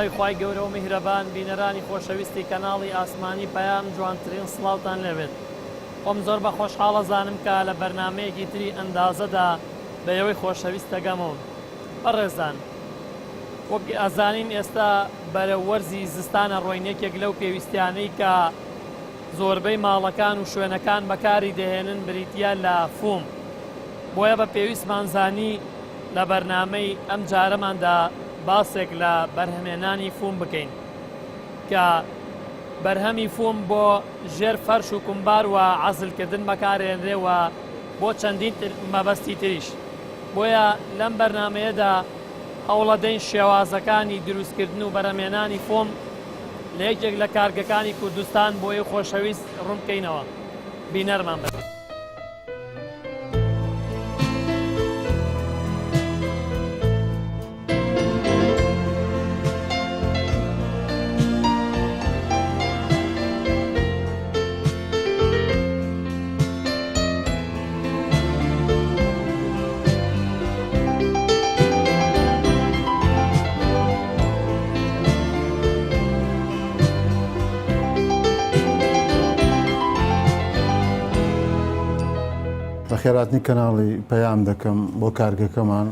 بەناوی خوای گەورە و میهرەبان بینەرانی خۆشەویستی کەناڵی ئاسمانی پەیام جوانترین سڵاوتان لەوێت. خۆم زۆر بە خۆشحاڵە زانم کە لە بەرنامەیەکی تری ئەندازەدا بەیەوەی خۆشەویست دەگەمەوە. بەڕێزان، وەک ئەزانین ئێستا بەرە وەرزی زستانە ڕۆینێکێک لەو پێویستیانەی کە زۆربەی ماڵەکان و شوێنەکان بەکاری دەهێنن بریتە لە فوم. بۆیە بە پێویستمان زانی لە بەرنامەی ئەم جارەماندا باسێک لە بەرهەمێنانی فوم بکەین کە بەرهەمی فوم بۆ ژێر فەرش و کومبار و عەزلکردن بەکارهێنرێەوە بۆ چەندین مەبەستی تریش. بۆیە لەم بەرنامەیەدا هەوڵەدەین شێوازەکانی دروستکردن و بەرهەمێنانی فۆم لە یەکێک لە کارگەکانی کوردستان بۆی خۆشەویست ڕوونکەینەوە. بینەرمان بێت. خێراتنی کەناڵی پەیام دەکەم بۆ کارگەکەمان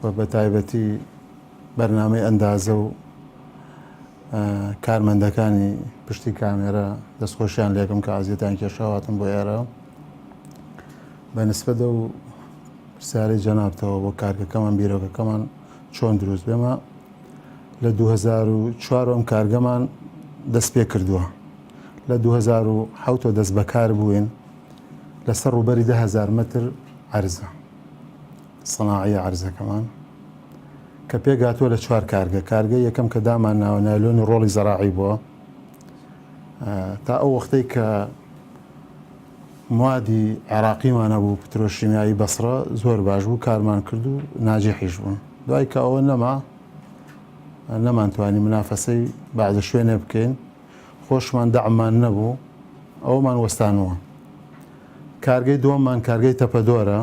و بە تایبەتی بەرنامەی ئەندازە و کارمەندەکانی پشتی کامێرە دەستخۆشیان لێکم کە ئازیەتان کێشاواتم بۆ ئێرە بە نسبەتە و پرسیارەی جەنابتەوە بۆ کارگەکەمان بیرۆکەکەمان چۆن دروست بێمە لە 2004 ئەم کارگەمان دەست پێ کردووە. لە 2007 دەست بەکار بووین لەسەر ڕووبەری 10,000 متر عەرزە سەناعیە عەرزەکەمان کە پێگاتووە لە 4 کارگە. کارگەی یەکەم کە دامان ناوە نایلۆنی ڕۆڵی زەراعی بووە تا ئەو وەختەی کە موادی عێراقیمانە بوو پترۆشیمیایی بەسڕە زۆر باش بوو کارمان کرد و ناجێحیش بوون. دوای کە ئەوە نەمانتوانی منافەسەی بەعدە شوێنێ بکەین خۆشمان دەعمان نەبوو ئەومان وەستانەوە. کارگەی دووەممان کارگەی تەپەدۆرە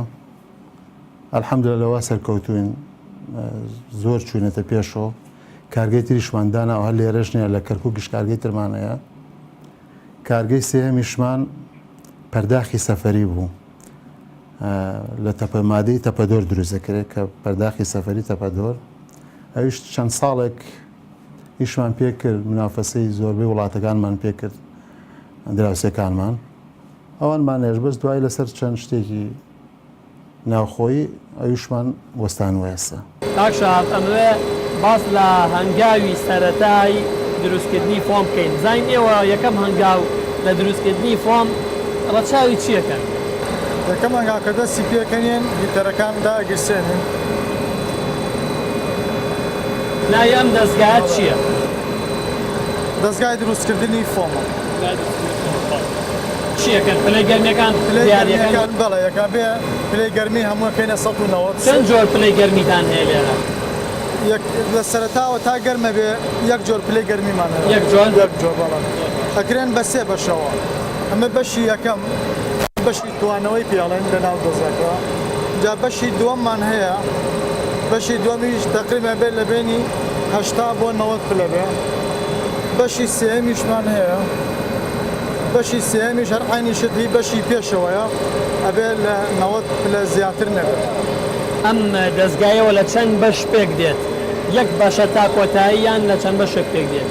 ئەلحەمدولە لەوە سەرکەوتوین زۆر چوونەتە پێشەوە. کارگەی تریشمان داناوە هەر لێرەش نیە لە کەرکووکیش کارگەی ترمانەیە. کارگەی سێهەمیشمان پەرداخی سەفەری بوو لە مادەی تەپەدۆر دروست دەکرێت کە پەرداخی سەفەری تەپەدۆر ئەویش چەند ساڵێک ئیشمان پێ کرد منافەسەی زۆربەی وڵاتەکانمان پێ کرد دراوسەکانمان ئەوانمان نێژبەست دوای لەسەر چەند شتێکی ناوخۆیی ئەویشمان وەستانوە ئێستا. کاکشار ئەمەوێ باس لە هەنگاوی سەرەتای دروستکردنی فۆم بکەین. زانین ئێوە یەکەم هەنگاو لە دروستکردنی فۆم ڕەچاوی چیەکەن؟ یەکەم هەنگاو کە دەستی پێکەنین لیتەرەکان داگرسێنین. ناوی ئەم دەستگایە چییە؟ دەستگای دروستکردنی فۆمە. چیەکەن؟ پلەی گەرمیەکان پلەیەکان بەڵێ یەکە بێ پلەی گەرمی هەمووەکەینە 190. چەند جۆر پلەی گەرمیتان هەیە لێرە؟ لە سەرەتاوە تا گەرمە بێ یەک جۆر پلەی گەرمیمان هەیە. یەک جۆر بەڵام ئەکرێن بە سێ بەشەوە. ئەمە بەشی یەکەم بەشی توانەوەی پێڵێن لە ناو دۆزەکە. جا بەشی دووەممان هەیە بەشی دووەمیش تەقریبا بێت لە بینی 80 بۆ 90 پلە بێ. بەشی سێهەمیشمان هەیە بەشی سێهەمیش هەر عینی شتی بەشی پێشەوەیە ئەبێ لە 90 پلە زیاتر نەبێت. ئەم دەستگایەوە لە چەند بەش پێک دێت؟ یەک بەشە تا کۆتایی یان لە چەند بەشێک پێک دێت؟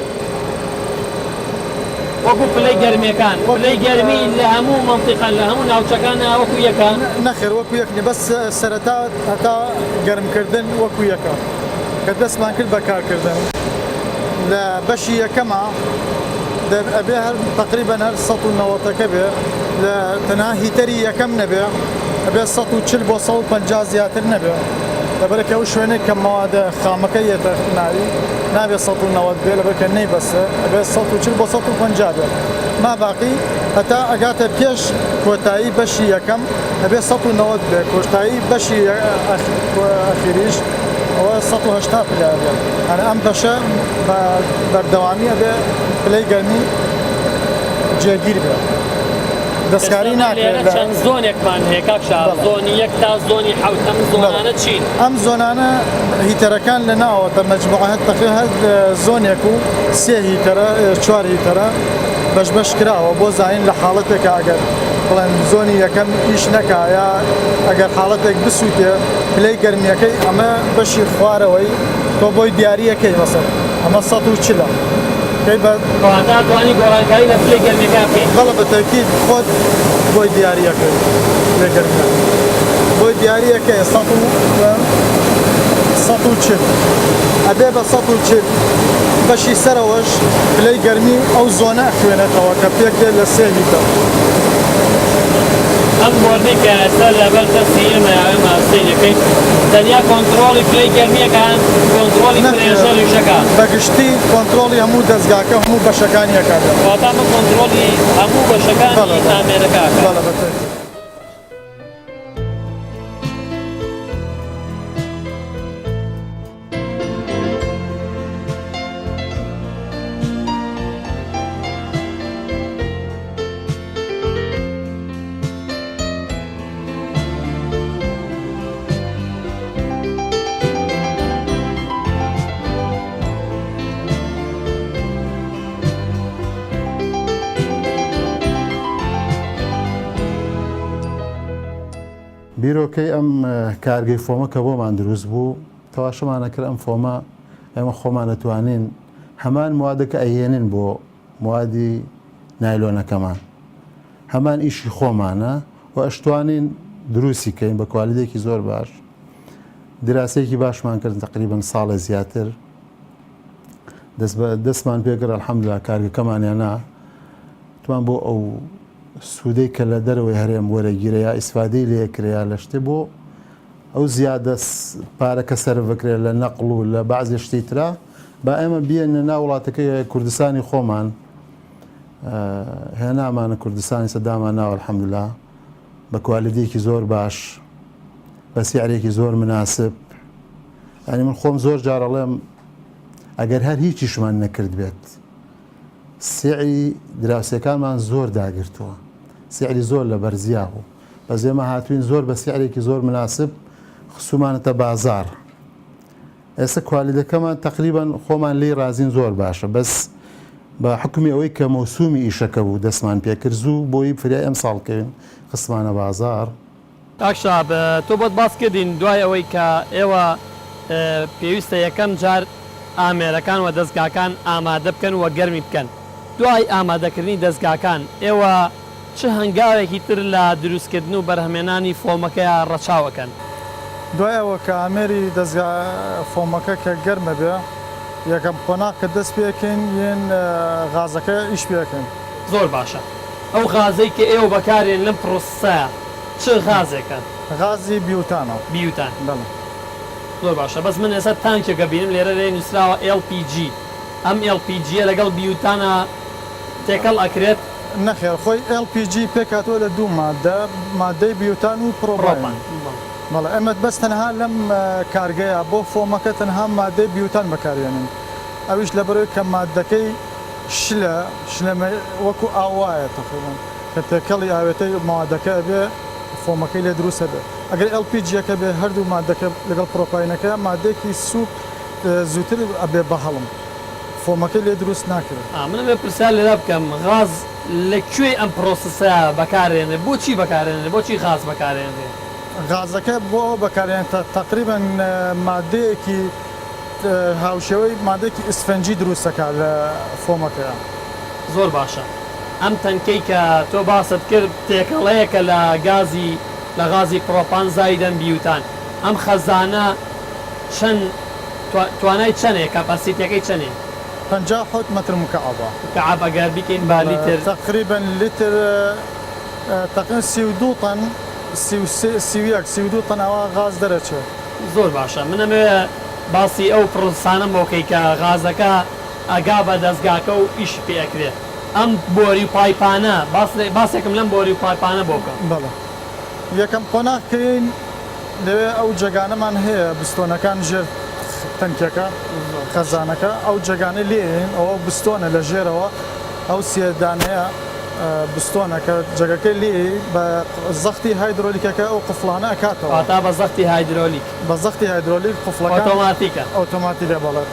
وەکو پلەی گەرمیەکان پلەی گەرمی لە هەموو مەنتیقان لە هەموو ناوچەکان وەکو یەکە؟ نەخێر وەکو یەک نیە بەس سەرەتا هەتا گەرمکردن وەکو یەکە کە دەستمان کرد بەکارکردن. لە بەشی یەکەمە ئەبێ هەر تقریبەن هەر 190ەکە بێ لە تەنها هیتەری یەکەم نەبێ ئەبێ 140 بۆ 150 زیاتر نەبێ لەبەرەکە ئەو شوێنێک کە مەوادە خامەکە یێتە ناوی نابێ 190 بێ لەبەرکە نەیبەسە ئەبێ 140 بۆ 150 بێ. ما باقی هەتا ئەگاتە پێش کۆتایی بەشی یەکەم ئەبێ 190 بێ کۆتایی بەشی ئەخیریش ئەوە 180 پلە بێ. ئەم بەشە بەردەوامی ئەبێ پلەی گەرمی جێگیر بێ. دەستکاری لێرە ناکرێت چەند زۆنێکمان هەیە کاکشا بەڵێ. زۆنی 1 تا زۆنی 7 ئەم زۆنانە چین؟ ئەم زۆنانە هیتەرەکان لە ناوەتە مەجموعە تەقریبا هەر زۆنێک و 3 هیتەرە 4 هیتەرە بەش کراوە بۆ زاین لە حاڵەتێکە ئەگەر بڵێن زۆنی یەکەم ئیش نەکا یا ئەگەر حاڵەتێک بسووتێ پلەی گەرمیەکەی ئەمە بەشی خوارەوەی تۆ بۆی دیاریەکەی مەسەر ئەمە 140 کەی بە کەواتە توانی گۆڕانکاری لە پلەی گەرمیەکە بکەین. بەڵە بە تەکید خۆت بۆی دیاریەکەی پلەی گەرمیەکە بۆی دیاریەکەی 140 ئەبێ بە 140 بەشی سەرەوەش پلەی گەرمی ئەو زۆنە خوێنێتەوە کە پێک دێت لە 3 هیتەر. ئەم بۆردی کە ئێستا لەبەر دەستی ئێمە یاوێ ماستەینەکەی تەنیا کۆنتڕۆڵی پلەی گەرمیەکان کۆنتڕۆڵی پرێژەریشەکە بەگشتی کۆنتڕۆڵی هەموو دەستگاکە هەموو بەشەکانیەکە کەواتە ئەمە کۆنتڕۆڵی هەموو بەشەکانی ئامێرەکە بەڵە بەتەکید. بیرۆکەی ئەم کارگەی فۆمە کە بۆمان دروست بوو تەواشەمانە کرد ئەم فۆمە ئێمە خۆمان دەتوانین هەمان موادەکە ئەهێنن بۆ موادی نایلۆنەکەمان هەمان ئیشی خۆمانە و ئەشتوانین دروستی کەین بە کوالیدێکی زۆر باش دراسەیەکی باشمان کرد تقریبا ساڵە زیاتر دەستمان پێکرد الحەمدوللا کارگەکەمانیانە توان بۆ ئەو سوودەی کە لە دەرەوەی هەرێم وەرەگیرە یا ئیسفادەی لێکریا لە شتێ بۆ ئەو زیادە پارەکە سەرڤکرێت لە نەقڵ و لە بەعزی شتی ترا با ئێمە بیەنە ناو وڵاتەکەی کوردستانی خۆمان هێنامانە کوردستانی سەدامان ناو الحەمدوللا بە کوالیدێکی زۆر باش بە سیارێکی زۆر مناسب ینی من خۆم زۆر جارەڵێم ئەگەر هەر هیچیشمان نەکرد بێت سعی دراوسەکانمان زۆر داگرتووە سعری زۆر لە بەرزیا بوو بەس ئێمە هاتوین زۆر بە سیارێکی زۆر مناسب خسومانەتە بازار ئێستا کوالیدەکەمان تقریبا خۆمان لێی رازین زۆر باشە بەس بە حکمی ئەوەی کە مەوسومی ئیشەکە بوو دەستمان پێکرد زوو بۆی فریای ئەم ساڵکەوین خسمانە بازار. کاکشا تۆ بۆت باس کردین دوای ئەوەی کە ئێوە پێویستە یەکەم جار ئامێرەکان و دەستگاکان ئامادە بکەن و گەرمی بکەن دوای ئامادەکردنی دەستگاکان ئێوە چه هەنگاوێکی تر لە دروستکردن و بەرهەمێنانی فۆمەکەیە ڕەچاوەکەن دوای ئەوە کە ئامێری دەستگا فۆمەکە کە گەرمە بێ یەکەم قۆناق کە دەست پێکەین یەن غازەکە ئیش پێکەن زۆر باشە ئەو غازەی کە ئێوە بەکارێن لەم پرۆسەیە چه غازێکە غازی بیوتانە بیوتان بەڵێ زۆر باشە بەس من ئێستا تانکێکە بینم لێرە لێ نووسراوە LPG ئەم LPG لەگەڵ بیوتانە تێکەڵ ئەکرێت نەخێر خۆی LPG پێکاتوە لە دوو مادەی بیوتان و پرۆپان بەڵێ ئەمە بەس تەنها لەم کارگەیە بۆ فۆمەکە تەنها مادەی بیوتان بەکارێنن ئەویش لەبەرەوەی کە مادەکەی شلە وەکو ئاوایە تقریبا کە تێکەڵی ئاوێتەی مادەکە بێ فۆمەکەی لێ دروستە بێت ئەگەر LPG-یەکە بێ هەردوو مادەکە لەگەڵ پرۆپاینەکە مادەیەکی سووک زووتر ئەبێ بە هەڵم فۆمەکەی لێ دروست ناکرێت منە بێ پرسیار لێرا بکەم غاز لەکوێ ئەم پرۆسەسە بەکارێنێ بۆچی بەکارێنێ بۆچی غاز بەکارێنێ غازەکە بۆ بەکارێن تقریبا مادەیەکی هاوشێوەی مادەیەکی ئسفەنجی دروستەکە لە فۆمەکەیە زۆر باشە ئەم تەنکەی کە تۆ باست کرد تێکەڵەیەکە لە غازی پرۆپان زایدەن بیوتان ئەم خەزانە چەند توانای چەندێک کاپاسیتەکەی چەندێک 57 متر مکعبە کەعب ئەگەر بکەین با لیتر تقریبا لیتر تقریبا 32 طن 32 طن ئەوە غاز دەرەچێت زۆر باشە منەمێ باسی ئەو پرۆسانم بۆکەی کە غازەکە ئەگا بە دەستگاکە و ئیش پێکرێت ئەم بۆری و پایپانە باسێکم لەم بۆری و پایپانە بۆکە بەڵێ یەکەم قۆناغکەین لەوێ ئەو جێگانەمان هەیە بستۆنەکان ژێر تەنکەکە خەزانەکە ئەو جێگانە لێن ئەوە بستۆنە لە ژێرەوە ئەو سێدانەیە بستۆنەکە جگەکەی لێ بە زەختی هایدرۆلیکەکە ئەو قفڵانە ئەکاتەوە تا بە زەختی هایدرۆلیک بە زەختی هایدرۆلیک قفڵەکان ئۆتۆماتیکە ئۆتۆماتیکە بەڵێت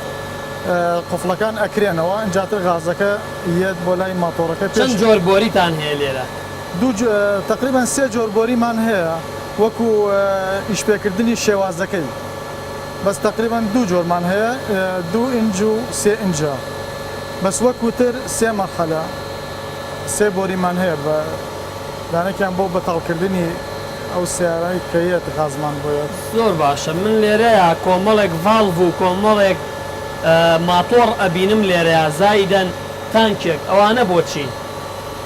قفڵەکان ئەکرێنەوە ئەجاتر غازەکە یەت بۆ لای ماتۆڕەکە چەند جۆر بۆریتان هەیە لێرە تقریبان 3 جۆر بۆریمان هەیە وەکو ئیشپێکردنی شێوازەکەی بەس تقریبان 2 جۆرمان هەیە 2 ئینج و 3 ئینجا بەس وەکوتر 3 مەرحەلە 3 بۆریمان هەیە بە دانێکیان بۆ بەتاڵکردنی ئەو سیارای کەیەت غازمان بۆیە زۆر باشە من لێرەیە کۆمەڵێک ڤالڤ و کۆمەڵێک ماتۆڕ ئەبینم لێرەیە زایدەن تانکێک ئەوانە بۆچی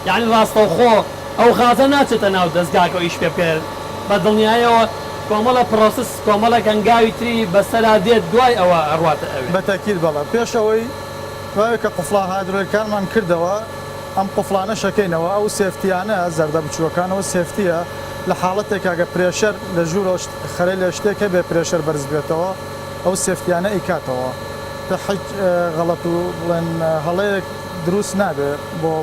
یعنی ڕاستەوخۆ ئەو غازە ناچێتە ناو دەستگاکە و ئیش پێ بکرد بە دڵنیایەوە کۆمەڵە پرۆسس کۆمەڵە گەنگاوی تری بەسەرا دێت دوای ئەوە ئەڕواتە ئەوێ بەتەکیل بەڵە پێشەوەی کە قفڵا هایدرۆلیکانمان کردەوە ئەم قفڵانە شەکەینەوە ئەو سێفتیانە زەردە بچووەکانەوە سێفتیە لە حاڵەتێکا گە پرێشەر لە ژوورە خەرەی لە شتێکە بێ پرێشەر بەرز بێتەوە ئەو سێفتیانە ئیکاتەوە حیچ غەڵەت و بڵێن هەڵەیەک دروست نابێت بۆ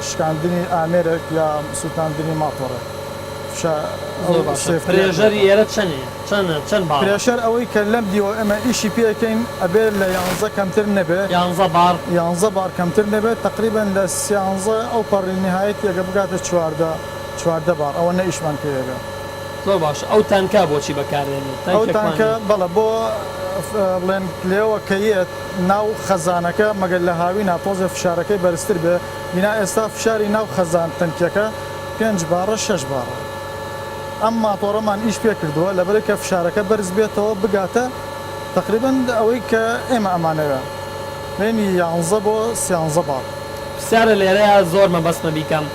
شکاندنی ئامێرێک یا سووتاندنی ماتۆڕێک پرێژەری ئێرە چەند پرێشەر ئەوەی کە لەم دیوە ئەمە ئیشی پێەکەین ئەبێ لە 11 کەمتر نەبێت 11 بار کەمتر نەبێت تقریبا لە 13 ئەو پەڕی نهایەت یەگە بگاتە 14 بار ئەوە نە ئیشمان پێێگە زۆر باش ئەو تانکە بۆچی بەکارێنێت ئەو تانکە بەڵە بۆ بڵێن لێەوە کەیت ناو خەزانەکە مەگەر لە هاوی ناتۆزە فشارەکەی بەرزتر بێ بنا ئێستا فشاری ناو خەزان تەنکیەکە 5 بارە 6 بارە ئەم ماتۆڕەمان ئیش پێ کردووە لەبەرە کە فشارەکە بەرز بێتەوە بگاتە تقریبا ئەوەی کە ئێمە ئەمانەوە بینی 11 بۆ 13 بار پرسیارە لێرەیە زۆر مەبەستمە بیکەم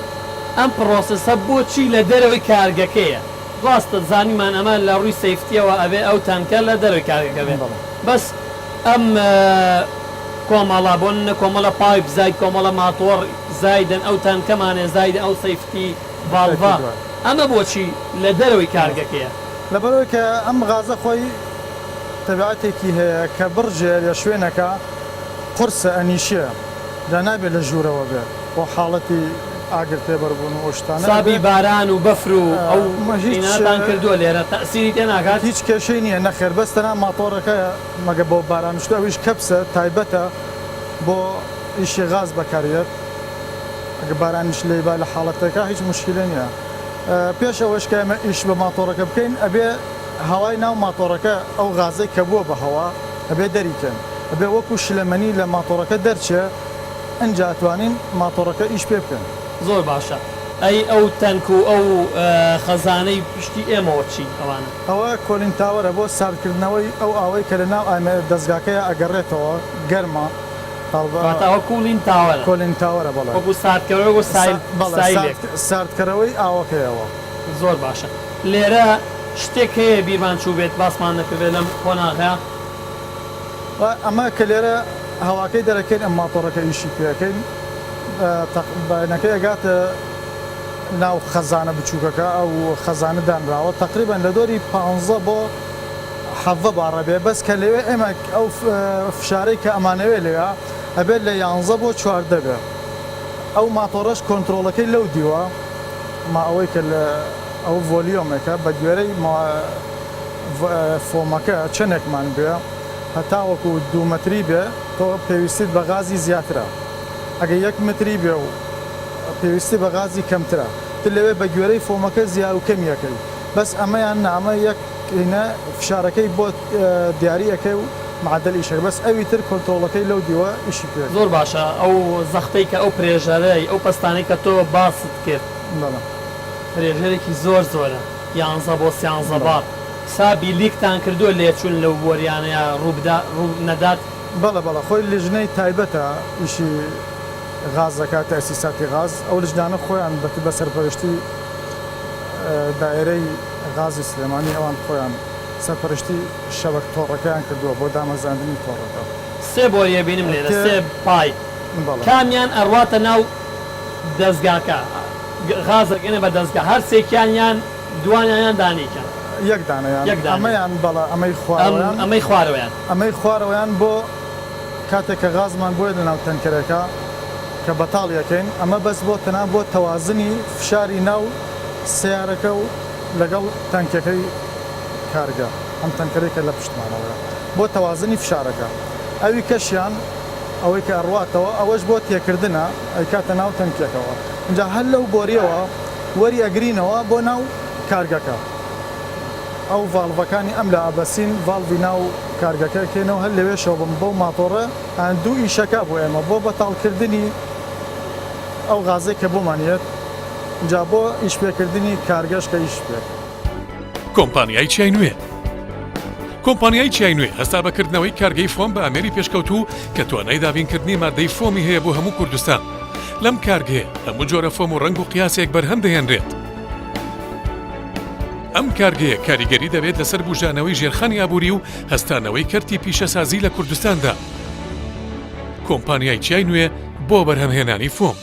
ئەم پرۆسسە بۆچی لە دەرەوەی کارگەکەیە ڕاستە زانیمان ئەمە لە ڕووی سەیفتیەوە ئەبێ ئەو تانکە لە دەروی کارگەکە بێت بەس ئەم کۆمەڵە بۆن کۆمەڵە پایپ زای کۆمەڵە ماتۆڕ زایدن ئەو تانکەمانێ زایدە ئەو سەیفتی باڵڤە ئەمە بۆچی لە دەرەوەی کارگەکەیە لەبەرەوەی کە ئەم غازە خۆی تەبیعەتێکی هەیە کە بڕژێ لە شوێنەکە قورسە ئەنیشە دا نابێت لە ژوورەوە بێت بۆ حاڵەتی ئاگر تێبەربوون و ئۆشتانە سابی باران و بەفر و ئەو هیچتان کردووە لێرە تەسیری تێ ناکات هیچ کێشەی نییە نەخێر بەستەنا ماتۆڕەکە مەگە بۆ بارانشتە ئەویش کەپسە تایبەتە بۆ ئیشی غاز بەکارێت ئەگە بارانیش لێبا لە حاڵەتەکە هیچ مشکلە نییە پێش ئەوەش کە ئەمە ئیش بە ماتۆڕەکە بکەین ئەبێ هەوای ناو ماتۆڕەکە ئەو غازەی کە بووە بە هەوا ئەبێ دەریکەن ئەبێ وەکو شلەمەنی لە ماتۆڕەکە دەرچێ ئەنجا ئەتوانین ماتۆڕەکە ئیش پێ بکەن زۆر باشە ئەی ئەو تەنک و ئەو خەزانەی پشتی ئێمەوە چی ئەوانە ئەوە کۆلین تاوەرە بۆ ساردکردنەوەی ئەو ئاوەی کە لە ناو ئامێ دەستگاکەیە ئەگەڕێتەوە گەرمە ئەوە کولین تاوەرە کۆلین تاوەرە بەڵێ وەکو ساردکەرەوەی بۆ ساردکەرەوەی ئاوەکەیەوە زۆر باشە لێرە شتێک هەیە بیرمان چوو بێت باسمان نەکردێت لەم خۆناغەیە ئەمە کە لێرە هەواکەی دەرەکەین ئەم ماتۆڕەکە ئیشی پێەکەین بەینەکەی ئەگاتە ناو خەزانە بچووکەکە ئەو خەزانە دانراوە تقریبا لە دۆری 15 بۆ 7 بارە بێ بەس کە لەوێ ئێمە ئەو فشارەی کە ئەمانەوێ لێە ئەبێت لە 11 بۆ 14 بێ ئەو ماتۆڕەش کۆنتترۆلەکەی لەو دیوە ما ئەوەی کە لە ئەو ڤۆلیۆمێکە بە گوێرەی فۆمەکە چەندێکمان بێ هەتا وەکو 2 متری بێ تۆ پێویستیت بە غازی زیاترە ئەگە 1 متری بێ و پێویستی بە غازی کەمترە تر لەوێ بە گوێرەی فۆمەکە زیاد و کەمیەکەی بەس ئەمەیان نامە یەکینە فشارەکەی بۆ دیاریەکەی و معدل ئیشەکە بەس ئەوی تر کۆنتترۆلەکەی لەو دیوە ئیشی پێ زۆر باشە ئەو زەختەی کە ئەو پرێژەرەی ئەو پستانەی کە تۆ باست کرد پرێژەرێکی زۆر زۆرە 11 بۆ 13 بار سابی لیکتان کردووە لێچوون لەو بۆریانەیە ڕوو نەدات بەڵە خۆی لیژنەی تایبەتە ئیشی غازەکە تەسیساتی غاز ئەو لەجدانە خۆیان بە سەرپەرشتی دایرەی غازی سلێمانی ئەوان خۆیان سەرپەرشتی شەبەک تۆڕەکەیان کردووە بۆ دامەزاندنی تۆڕەکە سێ بۆریە بینم لێرە سێ پای کامیان ئەڕواتە ناو دەستگاکە غازەکەنە بە دەستگا هەر سێکیانیان دوانیان دانیکەن یەک دانیان ئەمەیان بەڵە ئەمەی خوارەوەیان بۆ کاتێک کە غازمان بۆیە لە ناو تەنکەرەکە کە بەتاڵیەکەین ئەمە بەس بۆ تەنها بۆ تەوازنی فشاری ناو سیارەکە و لەگەڵ تانکەکەی کارگە ئەم تەنکەرێکە لە پشتمانەوە بۆ تەوازنی فشارەکە ئەوی کەشیان ئەوەی کە ئەڕواتەوە ئەوەش بۆ تێکردنە ئەیکاتە ناو تەنکێکەوە اینجا هەر لەو بۆریەوە وەری ئەگرینەوە بۆ ناو کارگەکە ئەو ڤاڵڤەکانی ئەم لە ئابەسین ڤاڵڤی ناو کارگەکەکەینەوە هەر لەوێشەوە بم بۆ ماتۆڕە دوو ئیشەکە بۆ ئێمە بۆ بەتاڵکردنی ئەو غازێک کە بۆمانێت جا بۆ ئیشپێکردنی کارگەش کە ئیش پێک کۆمپانیای چای نوێ کۆمپانیای چای نوێ هەستا بەکردنەوەی کارگەی فۆم بە ئەمێری پێشکەوتوو کە توانای دابینکردنی مادەی فۆمی هەیە بۆ هەموو کوردستان لەم کارگەیە هەموو جۆرە فۆم و ڕنگ و قیاسێک بەرهەم دەهێنرێت ئەم کارگەیە کاریگەری دەبێت لەسەر بژانەوەی ژێرخانی ئابووری و هەستانەوەی کەرتی پیشەسازی لە کوردستاندا کۆمپانیای چای نوێ بۆ بەرهەمهێنانی فۆم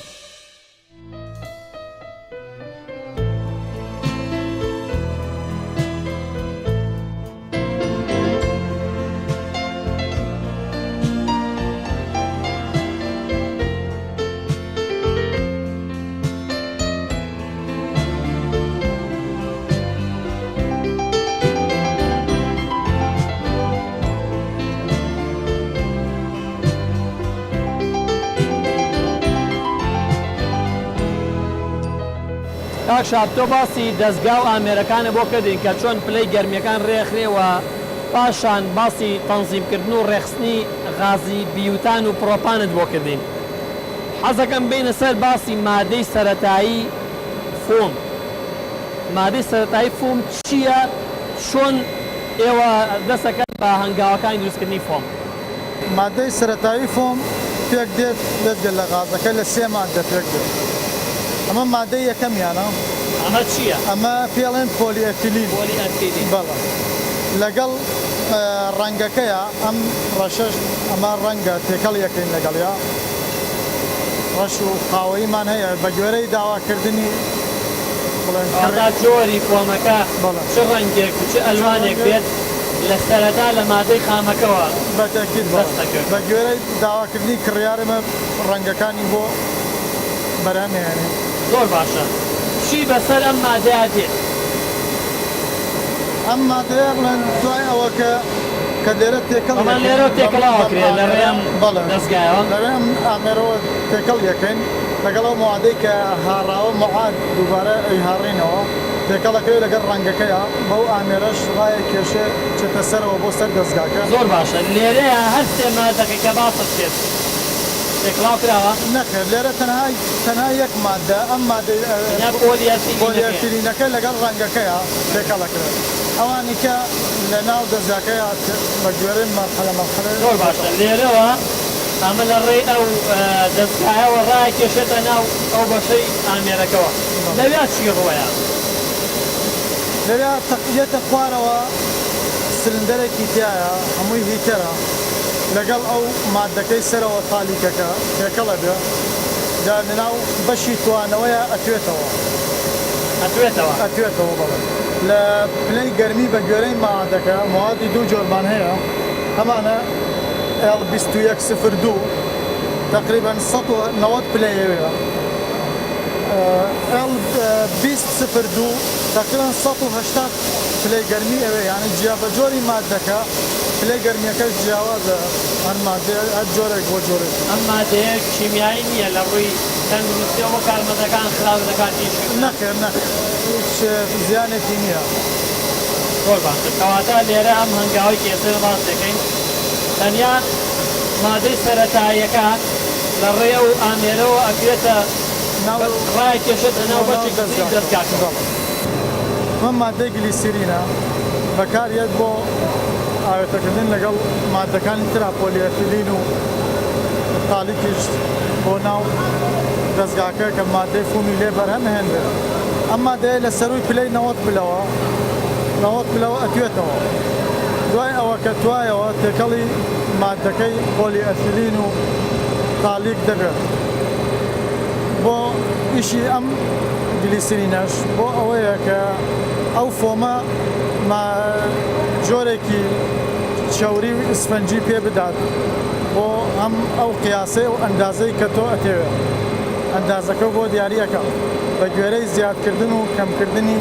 کاکشاب تۆ باسی دەستگا و ئامێرەکانە بۆ کردین کە چۆن پلەی گەرمیەکان ڕێخرێەوە پاشان باسی تەنزیمکردن و ڕێخستنی غازی بیوتان و پرۆپانت بۆ کردین حەزەکەم بینە سەر باسی مادەی سەرەتایی فۆم مادەی سەرەتایی فۆم چییە چۆن ئێوە دەستەکەن بە هەنگاوەکانی دروستکردنی فۆم مادەی سەرەتایی فۆم پێک دێت دەستگەل لە غازەکە لە سێ مادە پێک دێت ئەمە مادەی یەکەمیانە ئەمە چییە؟ ئەمە پێڵێن پۆلیئەتیلین بەڵێ لەگەڵ ڕەنگەکەیە ئەم ڕەشەش ئەمە ڕەنگە تێکەڵ یەکەین لەگەڵیا ڕەش و قاوەیمان هەیە بە گوێرەی داواکردنی جۆری فۆمەکە چ ڕەنگێک و چ ئەلوانێک بێت لە سەرەتا لە مادەی خامەکەەوە بەتەکیید بە گوێرەی داواکردنی کڕیارمە ڕەنگەکانی بۆ بەرهەمهێنێ زۆر باشە چی بەسەر ئەم مادەیە دێت ئەم مادەیە بڵێن دوای ئەوە کە لێرە تێکەڵ لێرە تێکەڵاوەکرێت لە ڕێم دەستگایەوە لە ڕێم ئامێرەوە تێکەڵ یەکەین لەگەڵ ئەو موادەی کە هاڕاوە موعاد دووبارە ئەیهاڕینەوە تێکەڵەکەی لەگەڵ ڕەنگەکەیە بەو ئامێرەش ڕایە کێشێ چێتە سەرەوە بۆ سەر دەستگاکە زۆر باشە لێرەیە هەر سێ مادەکەی کە باسە بکرێت تێکڵاو کراوە نەخێر لێرە تەنها یەک مادە ئەم مادەی پۆلیئەتیلینەکە لەگەڵ ڕەنگەکەیە تێکەڵەکرێت ئەوانی کە لە ناو دەستگاکەیە بە گوێرەی مەرحەلە زۆر باشە لێرەوە ئەمە لە ڕێی ئەو دەستگایەوە ڕای کێشێتە ناو ئەو بەشەی ئامێرەکەەوە لەوێ چی ڕۆیە لەوێ تەقیەتە خوارەوە سلندەرێکی تایە هەمووی هیتەرە لەگەڵ ئەو مادەکەی سەرەوە تالیکەکە تێکەڵە بێ جا لەناو بەشی توانەوەیە ئەتوێتەوە بەڵێ لە پلەی گەرمی بە گوێرەی مادەکە موادی دوو جۆرمان هەیە ئەمانە L2102 تقریبا 190 پلەیەوەیە L2002 تقریبا 180 پلەی گەرمی ئەوێ یعنی جیا بە جۆری مادەکە پلەی گەرمیەکەش جیاوازە هەر مادەیە هەر جۆرێک بۆ جۆرێک ئەم مادەیە کیمیایی نییە لە ڕووی تەندروستیەوە کارمەندەکان خراپ دەکاتی نەخێر هیچ زیانێکی نییە زۆر باشە کەواتە لێرە ئەم هەنگاوی کێسەر باس دەکەین تەنیا مادەی سەرەتاییەکە لە ڕێ و ئامێرەوە ئەگرێتە ڕای کێشێتە ناو بەشێک دەستگاکە ئەم مادەی گلیسیرینە بەکارێت بۆ ئاوێتەکردن لەگەڵ مادەکانی ترا پۆلیئەتیلین و تالیکیش بۆ ناو دەستگاکە کە مادەی فۆمی لێ بەرهەمهێنرێت ئەم مادەیە لە سەروی پلەی 90 پلەوە ئەتوێتەوە دوای ئەوە کە توایەوە تێکەڵی مادەکەی پۆلیئەتیلین و تالیک دەبێت بۆ ئیشی ئەم گلیسرینەش بۆ ئەوەیە کە ئەو فۆمە جۆرێکی چاوری و ئسفەنجی پێ بدات بۆ ئەم ئەو قیاسەی و ئەندازەی کە تۆ ئەتێوێ ئەندازەکە بۆ دیاریەکە بە گوێرەی زیادکردن و کەمکردنی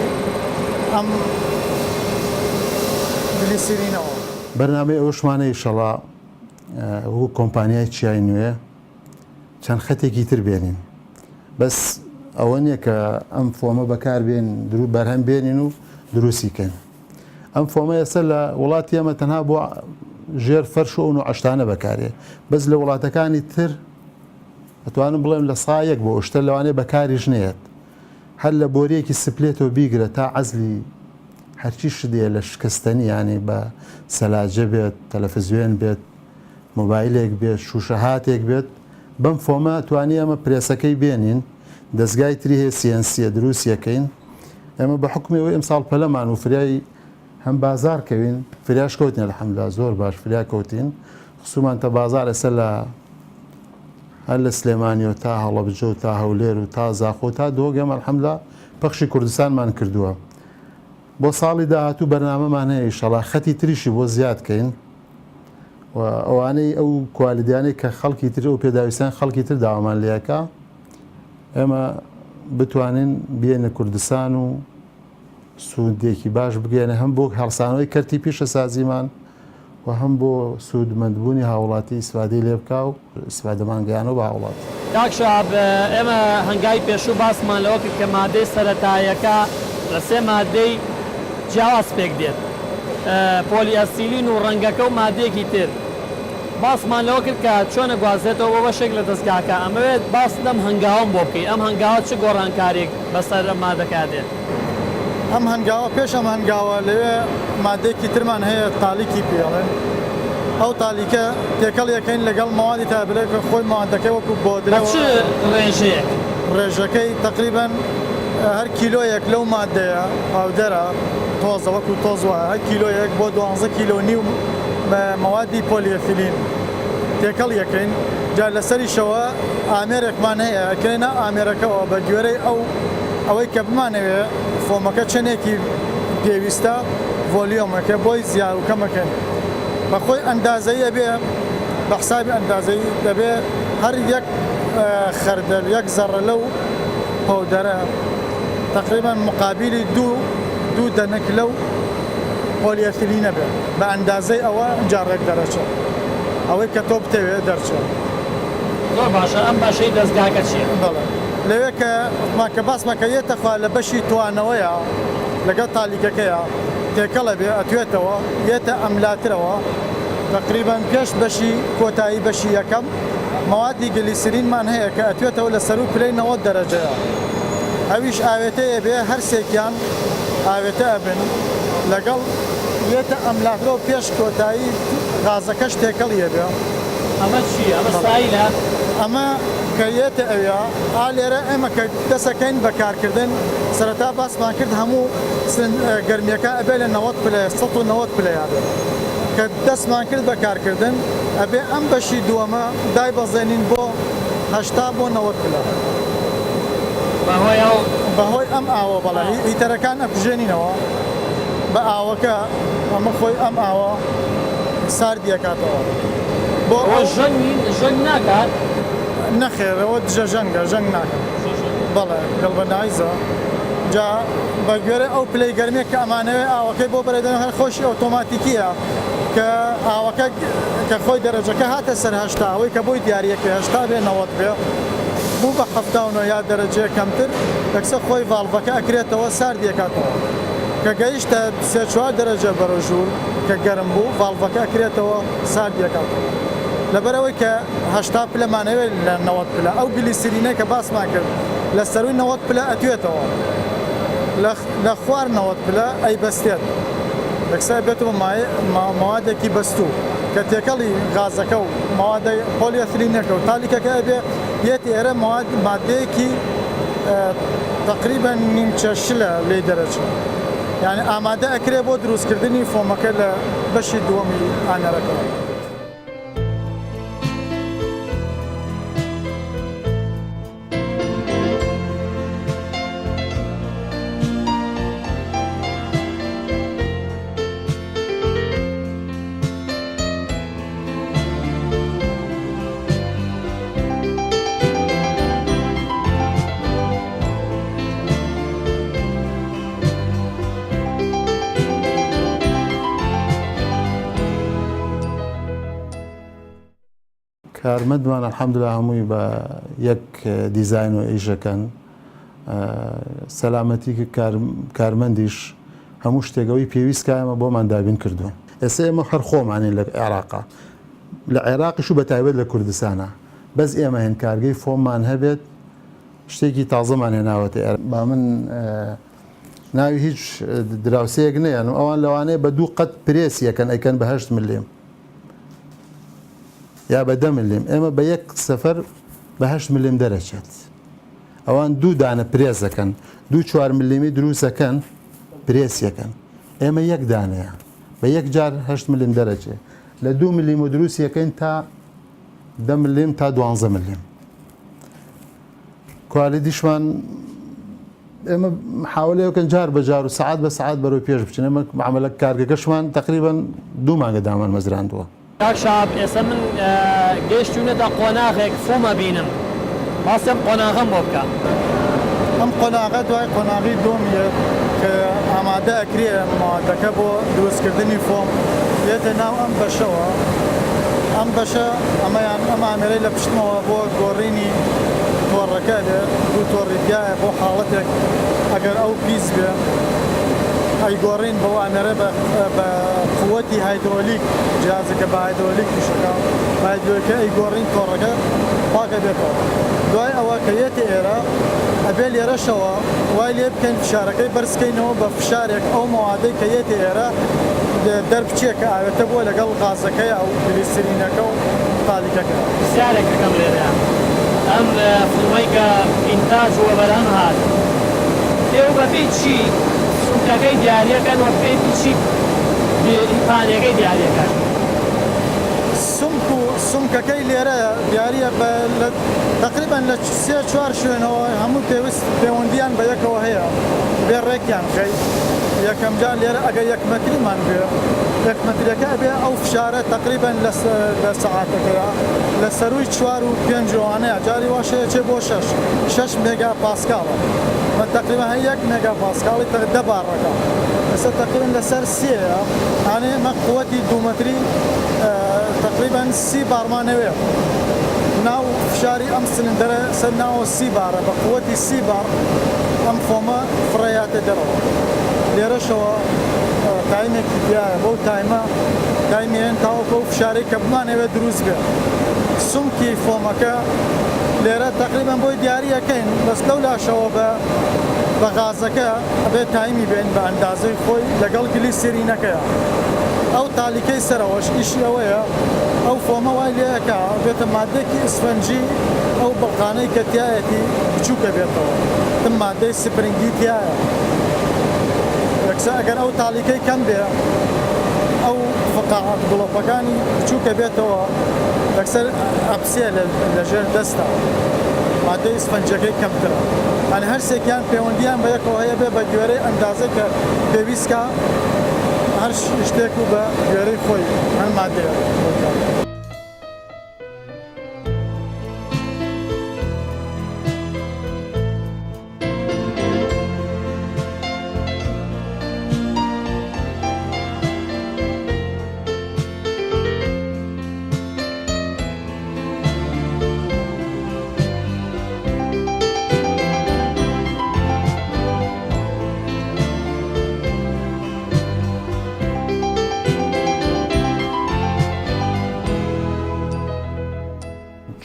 ئەم گلیسیرینەوە. بەرنامەی ئەوشمانەی شەڵا وەکو کۆمپانیای چیای نوێ چەند خەتێکی تر بێنین بەس ئەوە نییە کە ئەم فۆمە بەکاربێن بەرهەم بێنین و دروستیکەن. ئەم فۆمە ئێستا لە وڵاتی ئەمە تەنها بۆ ژێر فەرش و عشتانە بەکارێ بەس لە وڵاتەکانی تر ئەتوانم بڵێم لە سایەک بۆ شتە لەوانەیە بەکاریش نێت هەر لە بۆریەکی سپلێتەوە بیگرە تا عەزلی هەرچی شدێ لە شکستنی ینی بە سەلاجە بێت تەلەڤیزیۆن بێت مۆبایلێک بێت شوشەهاتێک بێت بەم فۆمە توانی ئەمە پرێسەکەی بێنین دەستگای تری هەیە سیەنسیە دروستیەکەین ئێمە بە حکومیەوەی ئەمساڵ پەلەمان و فریای هەم بازار کەوین فریاش کەوتین الحەمدوللا زۆر باش فریا کەوتین خصومان تە بازار ئێستا لە هەر لە سلێمانیەوە تا هەڵەبجە و تا هەولێر و تا زاخۆ تا دۆگەم الحەمدوللا پەخشی کوردستانمان کردووە بۆ ساڵی داهاتوو بەرنامەمان هەیە ئینشەڵا خەتی تریشی بۆ زیادکەین و ئەوانەی ئەو کوالیدیانەی کە خەڵکی تر و پێداویستان خەڵکی تر داوامان لێەکە ئێمە بتوانین بێنە کوردستان و سوودێکی باش بگەێنە هەم بۆ هەڵسانەوەی کەرتی پیشە سازیمان و هەم بۆ سوودمەندبوونی هاوڵاتی ئیسفادەی لێ بکە و ئیسفادەمان گەیانەوە بە هاوڵات. کاکشاب ئێمە هەنگای پێشوو باسمان لەوە کرد کە مادەی سەرەتاییەکە لە سێ مادەی جیاواز پێک دێت پۆلی ئەسیلین و ڕەنگەکە و مادەیەکی تر باسمان لەوە کرد کە چۆنە گوازێتەوە بۆ بەشێک لە دەستگاکە ئەمەوێت باس لەم هەنگاوم بۆ بکەی ئەم هەنگاوە چ گۆڕانکارێک بەسەر مادەکە دێت. ئەم هەنگاوە پێش ئەم هەنگاوە لەوێ مادەیەکی ترمان هەیە تالیکی پێڵێن ئەو تالیکە تێکەڵ یەکەین لەگەڵ ماوادی تابلێت کە خۆی مادەکەی وەکو بۆ ڕێژەیە ڕێژەکەی تقریبان هەر کیلۆیەک لەو مادەیە پاودەرە تۆزە وەکو تۆز وایە هەر کیلۆیەک بۆ 12 کیلۆ نیو مەوادی پۆلیەفیلین تێکەڵ یەکەین جا لەسەریشەوە ئامێرێکمان هەیە ئەکەینە ئامێرەکەەوە بە گوێرەی ئەوەی کە بمانەوێ فۆمەکە چەندێکی پێویستە ڤۆلیۆمەکە بۆی زیاد و کەمەکەن بەخۆی ئەندازەیە بێ بە حسابی ئەندازەی دەبێ هەر یەک خەردەر یەک زەڕە لەو پەودەرە تقریبا مقابلی دوو دەنک لەو پۆلیەفیلینە بێ بە ئەندازەی ئەوە جارێک دەرەچێت ئەوەی کە تۆ بتەوێ دەرچێت. زۆر باشە ئەم باشەی دەستگاکە چییە؟ بەڵێ لەوێ کە باسمەکە یێتەخوا لە بەشی توانەوەیە لەگەڵ تالیکەکەیە تێکەڵە بێ ئەتوێتەوە یێتە ئەملاترەوە تقریبا پێش بەشی کۆتایی بەشی یەکەم مەوادی گلیسرینمان هەیە کە ئەتوێتەوە لە سەر و پلەی 90 دەرەجەیە ئەویش ئاوێتەیە بێ هەر سێکیان ئاوێتە ئەبن لەگەڵ یێتە ئەملاترەوە پێش کۆتایی غازەکەش تێکەڵیە بێ. ئەمە چییە؟ ئەمە سایلە؟ ئەمە کەیێتە ئەوە لێرە ئێمە کە دەسەکەین بەکارکردن سەرەتا باسمان کرد هەموو گەرمیەکە ئەبێ لە 90 پلە 190 پلەیە بێ کە دەستمان کرد بەکارکردن ئەبێ ئەم بەشی دووەمە دای بەزێنین بۆ 80 بۆ 90 پلە بەهۆی ئەم ئاوە بەڵێ ئیتەرەکان ئەبژێنینەوە بە ئاوەکە ئەمە خۆی ئەم ئاوە ساردیەکاتەوە بۆ ژەنگ ناکات نەخێرەوە دژە ژەنگە ژەنگ ناکات بەڵێ گەڵبەنایزە جا بە گوێرە ئەو پلەی گەرمێک کە ئەمانەوێ ئاوەکەی بۆ بەرەدەن هەر خۆشی ئۆتۆماتیکیە کە ئاوەکە کە خۆی دەرەجەکە هاتە سەر هەشتا ئەوەی کە بۆی دیارەکە هەشتا بێ 90 بێ بوو بە 79 یا دەرەجەیە کەمتر دەکسە خۆی ڤالڤەکە ئەکرێتەوە ساردیەکاتەوە کە گەیشتە 3-4 دەرەجە بەرەژوور کە گەرم بوو ڤالڤەکە ئەکرێتەوە ساردیەکاتەوە لەبەرەوەی کە 80 پلەمانەوێت لە 90 پلە ئەو گلیسرینە کە باسمان کرد لە سەروی 90 پلە ئەتوێتەوە لە خوار 90 پلە ئەی بەستێت دەکسای بێتەوە مەوادێکی بەستوو کە تێکەڵی غازەکە و مەوادەی پۆلیەفیلینەکە و تالیکەکە ئەبێ یەت ئێرە مادەیەکی تقریبا نیمچە شلە لێ دەرەچێت یعنی ئامادە ئەکرێ بۆ دروستکردنی فۆمەکە لە بەشی دووەمی ئامێرەکەەوە. کارمەندمان الحەمدوللا هەمووی بە یەک دیزاین و ئیژەکەن سەلامەتی کارمەندیش هەموو شتێکەوەی پێویستکایمە بۆمان دابین کردووە. ئێستا ئێمە هەر خۆمانین لە عێراقا، لە عێراقیش و بەتایبەت لە کوردستانە بەس ئێمە هێن کارگەی فۆممان هەبێت شتێکی تازەمان هێناوەتە. با من ناوی هیچ دراوسەیەک نەیە، ئەوان لەوانەیە بە 2 قەت پرێسیەکەن ئەیکەن بە 8 ملیم یا بە 10 ملیم، ئێمە بە یەک سەفەر بە 8 ملیم دەرەچێت. ئەوان 2 دانە پرێزەکەن، 2-4 ملیمی دروستەکەن پرێسیەکەن، ئێمە یەک دانەیە بە یەک جار 8 ملیم دەرەچێت. لە 2 ملیم و دروستیەکەین تا 10 ملیم تا 12 ملیم. کوالیتیشمان ئێمە حاولەیەکەن جار بە جار و سعات بە سعات بەرەو پێش بچین. ئێمە معاملە کارگەکەشمان تقریبا 2 مانگە دامان مەزراندووە. کاکشاب ئێستا من گەیشتوونەتە قۆناغێک فۆمە بینم، باسێم قۆناغەم بۆ بکە. ئەم قۆناغە دوای قۆناغی دۆمیە کە ئامادە ئەکرێ مادەکە بۆ دروستکردنی فۆم دێتە ناو ئەم بەشەوە. ئەم بەشە ئەم ئامێرەی لە پشتمەوە بۆ گۆڕینی تۆڕەکە بێ، 2 تۆڕیدایە بۆ حاڵەتێک ئەگەر ئەو پیس بێ ئەیگۆڕین بەو ئامێرە بە قووەتی هایدرۆلیک، جیازەکە بە هایدرۆلیک توشەکە بە هایدرۆلیکە ئەیگۆڕین تۆڕەکە پاکە بێتەوە. دوای ئەوە کە یێتە ئێرە ئەبێ لێرەشەوە وای لێ بکەین فشارەکەی بەرزکەینەوە بە فشارێک ئەو مەوادەی کە یێتە ئێرە دەربچێکە ئاوێتە بۆ لەگەڵ غازەکەی ئەو گلیسرینەکە و تالیکەکە. پرسیارێک دەکەم لێرە، ئەم فڵمەی کە ئینتاژ وە بەرهەم هات ئێوە بەپێی چی سوکەکەی دیاریەکەن وە پێی چی پانیەکەی دیاریەکەن؟ سومکەکەی لێرە دیارە تقریبان لە 3-4 شوێنەوە هەموو پەیوەندیان بە یەکەوە هەیە بێ ڕێکیان خەی. یەکەم جار لێرە ئەگەر 1 مەتریمان بێ 1 مەترەکە بێ ئەو فشارە تقریبان لە سەعاتەکەیە لە سەروی 4 و 5 جوانەیە، جاری واشەیە چێ بۆ 6 مێگا پاسکاڵە، من تقریبا 1 مێگا پاسکاڵی 10 بارڕەکە ئێستا تقریبا لەسەر 3ەیە، ئانێ ئێمە قووەتی 2 مەتری تقریبا 30 بارمانەوێ ناو فشاری ئەم سلندەرە سەر ناوە 30 بارە بە قووەتی 30 بار ئەم فۆمە فڕێیاتە دەرەوە. لێرەشەوە تایمێکی دیایە، بەو تایمێن تاوەکە و فشارێک کە بمانەوێت دروست بێت. سومکی فۆمەکە لێرە تقریبا بۆی دیاریەکەین، بەس لەو لاشەوە بە غازەکە ئەبێت تایمی بێن بە ئەندازەی خۆی لەگەڵ گلیسرینەکەیە. ئەو تالیکەی سەرەوەش ئیشی ئەوەیە ئەو فۆمە وای لێەکە بێتە مادەیەکی ئسفەنجی، ئەو بەڵقانەی کە تایەتی بچووکە بێتەوە، تم مادەی سپرنگی تایە. یەکسا ئەگەر ئەو تالیکەی کەم بێ ئەو فقاعات گڵۆپەکانی بچووکە بێتەوە یەکسەر ئەپسێ لەژێر دەستە، مادەی ئسفەنجەکەی کەمترە. ئەنی هەرسێکیان پەیوەندیان بە یەکەوە هەیە بێ بە گوێرەی ئەندازە کە پێویستکە هەر شتێک و بە گوێرەی خۆی هەر مادەیە.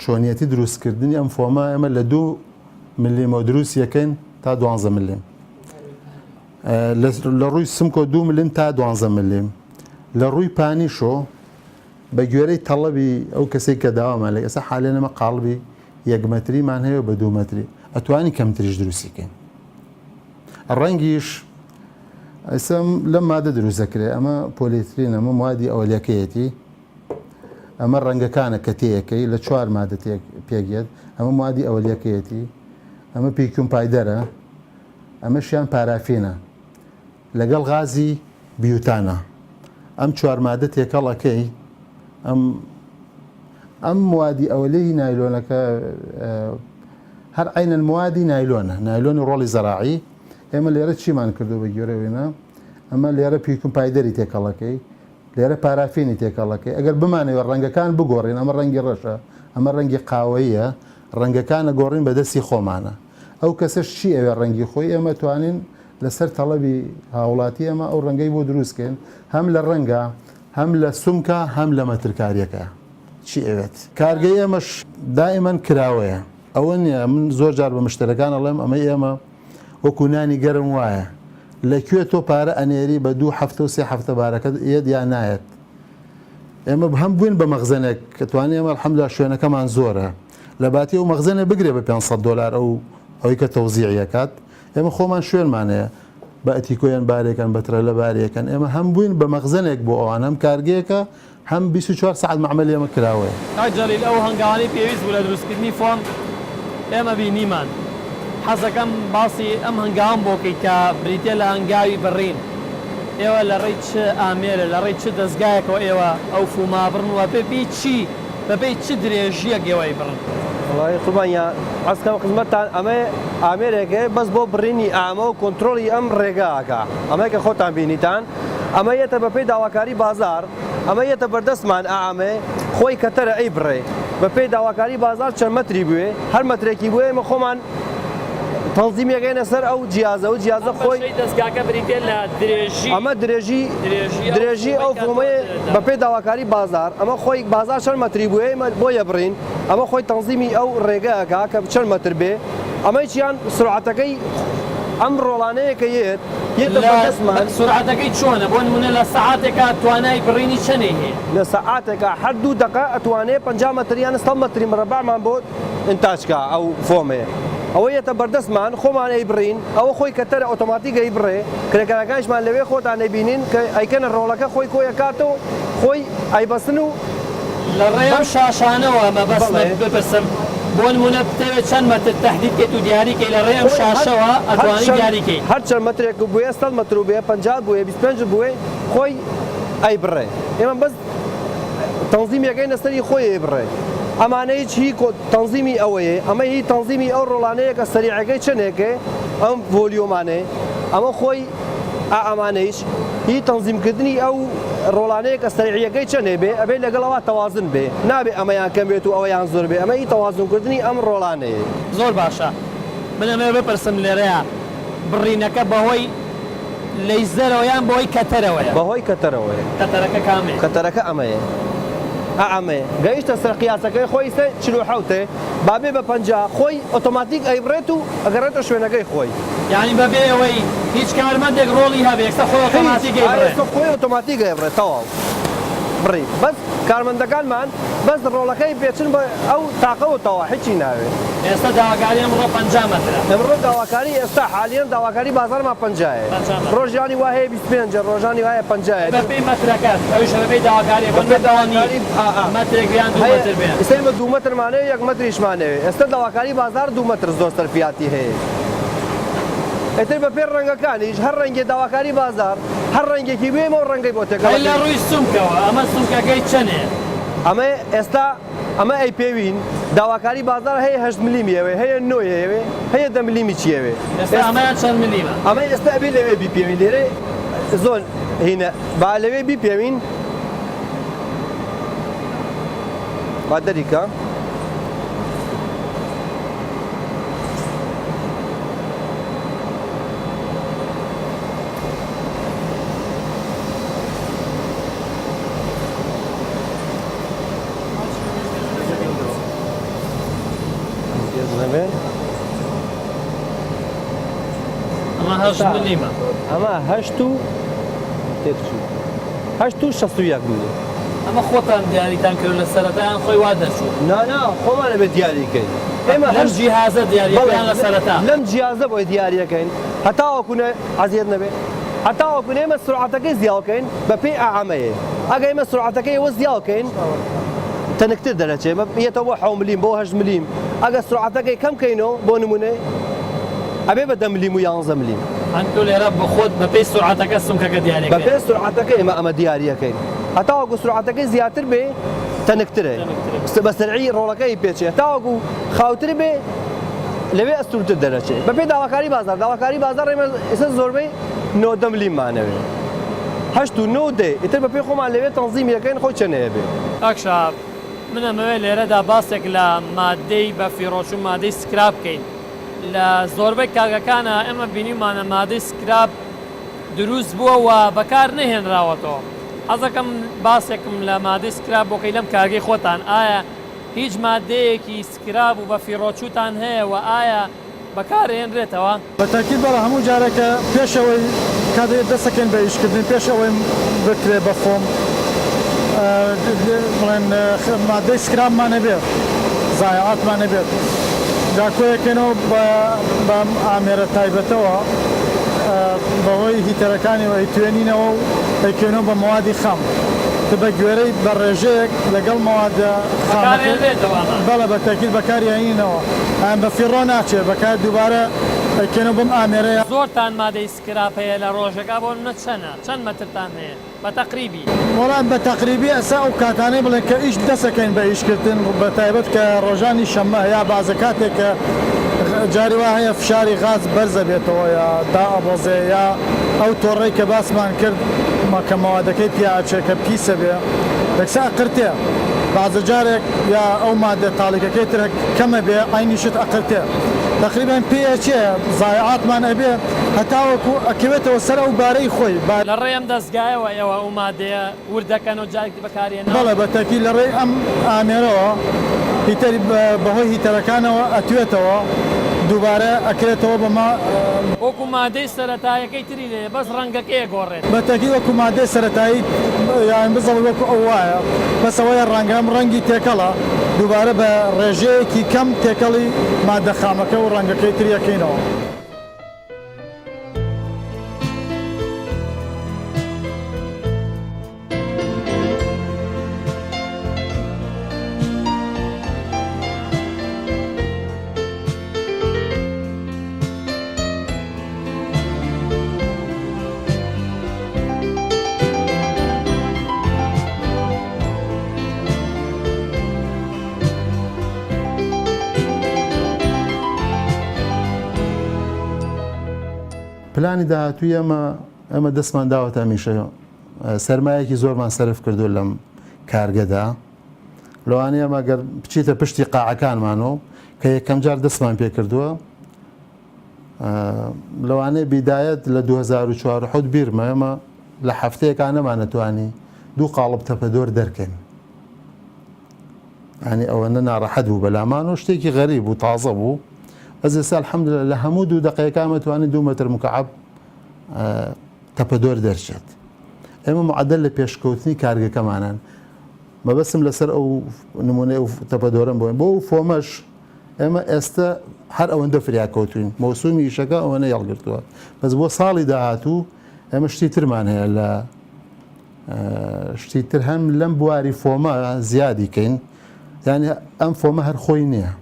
چۆنیەتی دروستکردنی ئەم فۆمە ئێمە لە 2 ملیمە دروستیەکەین تا 12 ملیم، لە ڕووی سمکۆ 2 ملیم تا 12 ملیم، لە ڕووی پانیشۆ بە گوێرەی تەڵەبی ئەو کەسێک کە داوامان لە ئێستا حالێنەمە قاڵبی 1 مەتریمان هەیە بە 2 مەتری، ئەتوانی کەمتریش دروستیکەین. ڕەنگیش ئێستا لەم مادە دروست دەکرێت، ئەمە پۆلیترین، ئەمە موادی ئەولیەکەیەتی، ئەمە ڕەنگەکانە کە تەیەکەی لە 4 مادە پێگێت، ئەمە موادی ئەولیەکەیەتی، ئەمە پیکوم پایدەرە، ئەمە شیان پارافینە لەگەڵ غازی بیوتانە. ئەم 4 مادە تێکەڵەکەی ئەم موادی ئەولیەی نایلۆنەکە هەر عینەن موادی نایلۆنە، نایلۆنی ڕۆڵی زەراعی. ئێمە لێرە چیمان کردو بە گوێرەوێنە، ئەمە لێرە پیکوم پایدەری تێکەڵەکەی، لێرە پارافینی تێکەڵەکەی. ئەگەر بمانەوە ڕەنگەکان بگۆڕین، ئەمە ڕەنگی ڕەشە، ئەمە ڕەنگی قاوەیە ڕەنگەکانە گۆڕین بە دەستی خۆمانە ئەو کەسەش چی ئەوێ ڕەنگی خۆی ئێمە توانین لەسەر تەڵەبی هاوڵاتی ئەمە ئەو ڕەنگەی بۆ دروستکەین هەم لە ڕەنگە هەم لە سومکە هەم لە مەترکاریەکە چی ئەوێت کارگەی ئێمەش دائیمەن کراوەیە ئەوە نیە من زۆر جار بە مشتەکان ئەڵێم ئەمە ئێمە وەکو نانی گەرم وایە لەکوێ تۆ پارە ئەنێری بە 2 هەفتە و 3 هەفتە بارەکە یەت یان نایەت ئێمە هەم بووین بە مەخزنێک کە توانێ ئێمە الحەمدوللا شوێنەکەمان زۆرە لە باتی و مەخزنێ بگرێ بە $500 ئەوەی کە تەوزیعیەکات ئێمە خۆمان شوێنمانەیە بە ئەتیکۆیان بارێکن بەترە لە بارێکن ئێمە هەم بووین بە مەخزنێک بۆ ئەوان هەم کارگەیەکە هەم 24 ساعت معمەلی ئێمە کراوەیە ئاجەلیل ئەو هەنگاوانەی پێویست بوو لە دروستکردنی فۆم ئێمە بینیمان حەزەکەم باسی ئەم هەنگاوم بۆکەی کە بریتێ لە هەنگاوی بڕین ئێوە لە ڕێی چ ئامێرە لە ڕێی چ دەستگایەکەوە ئێوە ئەو فوما بڕنوە بەبێ چی بەبێ چ درێژیەک ئێوەی بڕن وڵی قوربانیە ئەسکەم خزمەتتان ئەمە ئامێرێکە بەس بۆ بڕینی ئامە و کۆنتترۆلی ئەم ڕێگاکە ئەمە کە خۆتان بینیتان ئەمە یەتە بەپێی داواکاری بازار ئەمە یەتە بەردەستمان ئامێ خۆی کەتەرە ئەی بڕێ بەپێی داواکاری بازار چەند مەتری بوێ هەر مەترێکی بووێ ئمە خۆمان تەنزیمێکەکەینە سەر ئەو جیازە و جیازە خۆی دەستگاکە بریتێ لە درێژی ئەمە درێژی ئەو فۆمەیە بەپێی داواکاری بازار ئەمە خۆی بازار چەند مەتری بووێ بۆ یەبڕین ئەمە خۆی تەنزیمی ئەو ڕێگەیەکە کە چەند مەتر بێ ئەمەی چیان سرعەتەکەی ئەم ڕۆڵانەیەکە دەستمان سرعەتەکەی چۆنە بۆ نمونە لە سەعاتێکە توانای بڕینی چەندێ هەیە لە سەعاتێکە هەر 2 دقە ئەتوانێت 50 مەتریان 100 مەتری مەرەبعمان بۆ ئینتاجکە ئەو فۆمەیە ئەوە یەتە بەردەستمان خۆمان ئەی بڕین ئەوە خۆی کەتەرە ئۆتۆماتیکەی بڕێ کرێکارەکانشمان لەوێ خۆتان نەبینین کە ئەیکەنە ڕۆڵەکە خۆی کۆیەکاتەوە خۆی ئایبەستن و لە ڕێم شاشانەوە ئەمە بەسم بۆ نمونە بتەوێت چەند مەتر تەحدیدکەیت و دیاریکەی لە ڕێم شاشەوە ئەتوانی دیاریکەی هەر چەند مەترێک بووە 100 مەتر بووێ 50 بووێ 25 بووێ خۆی ئەی بڕێ ئێمە بەس تەنزیمەکەی لەسەری خۆی ئەی بڕێ ئەمانەی هی تەنزیمی ئەوەیە ئەمە هی تەنزیمی ئەو ڕۆڵانەیە کە سەریعەکەی چنێکێ ئەم ڤۆلیۆمانێ ئەمە خۆی ئەمانەیش هی تەنزیمکردنی ئەو ڕۆڵانەیە کە سەریعەکەی چنێ بێ ئەبێ لەگەڵەوە تەوازن بێ نابێ ئەمەیان کەم بێت و ئەوەیان زۆر بێ ئەمە هی تەوازنکردنی ئەم ڕۆڵانەیە زۆر باشە من ئەمە بپرسم لێرەیە بڕینەکە بەهۆی لەیزەرەوە یان بەهۆی کەتەرەوەیە بەهۆی کەتەرەوەیە کەتەرەکە کامێ کەتەرەکە ئەمەیە ئەمێ گەیشتە سەر قیاسەکەی خۆی 47 بابێ بە 50 خۆی ئۆتۆماتیک ئەیبرێت و ئەگەڕێتە شوێنەکەی خۆی یعنی بەبێ ئەوەی هیچ کارمەندێک ڕۆڵی هەبێت خۆی ئۆتۆماتیک ئەیبرێت تەواو بڕی بەس کارمەندەکانمان بەس ڕۆڵەکەی پێچن بە ئەو تاقەوتەوە هیچی ناوێت ئێستا داواکاری ئەمڕۆ 50 مەترە ئەمڕۆ داواکاری ئێستا حالیان داواکاری بازارمان 50 ڕۆژانی وایە 25 ڕۆژانی وایە 50 بەپێی مەترەکەت ئەویش بەپێی داواکاری مەترێک یان 2 مەتر بێ ئێستا بە 2 مەترمانەیە 1 مەتریشمانەوێت ئێستا داواکاری بازار 2 مەتر زۆر سەرفیاتی هەیە ئەتر بە پێ ڕەنگەکانیش هەر ڕەنگی داواکاری بازار هەر ڕەنگێکی بێمە و ڕەنگەی بۆ تێکەوە لە ڕووی سومکەوە ئەمە سومکەکەی چەندێ ئەمە ئێستا ئەمە ئەی پێوین داواکاری بازار هەیە 8 ملیمیەوێ هەیە 9 هەیەوێ هەیە 10 ملیمی چیەوێ ئێستا ئەمەیان چەند ملیمە ئەمە ئێستا ئەبێ لەوێ بیپێوین لێرە زۆر هینە با لەوێ بیپێوین با دەریکە ئەمە 8 ملیمە ئەمە 8 و 61 ملی ئەمە خۆتان دیاریتان کرد لە سەرەتایان خۆی وا دەچوو نانا خۆمانە بێت دیاریکەین ئێمە لەم جیهازە دیاریەکەیان لە سەرەتا لەم جیازە بۆی دیاریەکەین هەتاوەکوونە عەزیەت نەبێت هەتاوەکوونە ئێمە سرعەتەکەی زیاوکەین بەپێی ئەعەمەیە ئەگە ئێمە سرعەتەکەی وە زیاوکەین تەنکتر دەرەچێ بێتەوە 7 ملیم بۆ 8 ملیم ئەگە سرعەتەکەی کەم کەینەوە بۆ نمونێ ئەبێ بە 10 ملیم و 11 ملیم هەندوو لێرە بە خۆت بەپێی سرعەتەکە سومکەکە دیاریەکەی بەپێی سرعەتەکەی ئەمە دیاریەکەین هەتاوەکو سرعەتەکەی زیاتر بێ تەنکترە بە سەرعی ڕۆڵەکەی پێچێت تاوەکو خاوتر بێ لەوێ ئەستورتر دەرەچێت بەپێی داواکاری بازار ئێستا زۆربەی 9 ملیممانەوێ 8 و 9 دێ ئیتر بەپێی خۆمان لەوێ تەنزیمیەکەین خۆی چەنەیە بێ ئاکشا منەمەوێت لێرەدا باسێک لە مادەی بە فیڕۆژ و مادەی سکراب بکەین لە زۆربەی کاگەکانە ئێمە بینیمانە مادەی سکراب دروست بووە و بەکار نەهێنراوەتەوە. حەزەکەم باسێکم لە مادەی سکراب بۆکەی لەم کارگەی خۆتان ئایا هیچ مادەیەکی سکراب و بە فیڕۆچوتان هەیە و ئایا بەکارهێنرێتەوە؟ بەتاکید بەڵە هەموو جارێکە پێشەوەی کاتێ دەسەکەن بە ئیشکردن پێش ئەوەی بکرێ بە فۆم بڵێن مادەی سکرابمانە بێت زایعاتمانە بێت داکۆیەکەنەوە بە ئامێرە تایبەتەوە بەهۆی هیتەرەکانی و توێنینەوە و ئەیکەنەوە بە موادی خام بە گوێرەی بە ڕێژەیەک لەگەڵ موادە بەڵە بە تاکید بەکاریانینەوە ئەم بە فیڕۆ ناچێت بەکار دووبارە ئەیکەنەوە بم ئامێرەیە. زۆرتان مادەی سکراپ هەیە لە ڕۆژەکە بۆ منە چەند مەترتان هەیە بە تەقریبی؟ وەڵام بە تەقریبی ئەسا ئەو کاتانەی بڵێن کە ئیش دەسەکەین بە ئیشکردن بە تایبەت کە ڕۆژانی شەممە یا بازە کاتێک کە جاری وا هەیە فشاری غاز بەرزە بێتەوە یا دائەبەزێ یا ئەو تۆڕەی کە باسمان کرد کە مەوادەکەی پیاچێت کە پیسە بێ دەکسا ئەقرتێ بازە جارێک یا ئەو مادە تاڵیکەکەی تر کەمە بێ ئاینیشت ئەقرتێ تقریبان پێچێ زایعاتمان ئەبێ هەتاوەکو ئەکەوێتەوە سەر ئەو بارەی خۆی لە ڕێم دەستگایەوە ئێوە ئەو مادەیە وردەکەن و جارێکی بەکارێنەوە؟ بەڵێ بەتەکی لە ڕێی ئەم ئامێرەوە هیتەری بەهۆی هیتەرەکانەوە ئەتوێتەوە دووبارە ئەکرێتەوە بەما وەکو مادەی سەرەتایەکەی تری لێ بەس ڕەنگەکەیە گۆڕێت بەتەکی وەکو مادەی سەرەتایی یان بزەڵ وەکو ئەو وایە بەسەوەیە ڕەنگەم ڕەنگی تێکەڵە دووبارە بە ڕێژەیەکی کەم تێکەڵی مادە خامەکە و ڕەنگەکەی تریەکەینەوە. پلانی داهاتووی ئەمە دەستمان داوەتە هەمیشە سەرمایەکی زۆرمان سەرف کردو لەم کارگەدا لەوانەیە ئەمە گەر بچیتە پشتی قاعەکانمانەوە کە یەکەم جار دەستمان پێ کردووە لەوانەیە بیدایەت لە 2004 بیرمە ئێمە لە هەفتەیەکان نەمانەتوانی دوو قاڵب تەپەدۆر دەرکەین ینی ئەوەنە ناڕەحەت بوو بەلامان و شتێکی غەریب و تازە بوو ئەس ئێستا الحەمدولله لە هەموو 2 دقەیەکان مەتوانین 2 مەتر مکعب تەپەدۆر دەرچێت. ئێمە معدل لە پێشکەوتنی کارگەکەمانان مەبەستم لەسەر ئەو نمونەی ئەو تەپەدۆرم بۆین بۆ فۆمەش ئێمە ئێستا هەر ئەوەندە فریاکەوتوین مۆسومی ئیشەکە ئەوەنە یاڵگرتووە بەس بۆ ساڵی داهاتوو ئێمە شتی ترمان هەیە لە شتی تر هەم لەم بواری فۆمە زیادی کەین یعنی ئەم فۆمە هەر خۆی نییە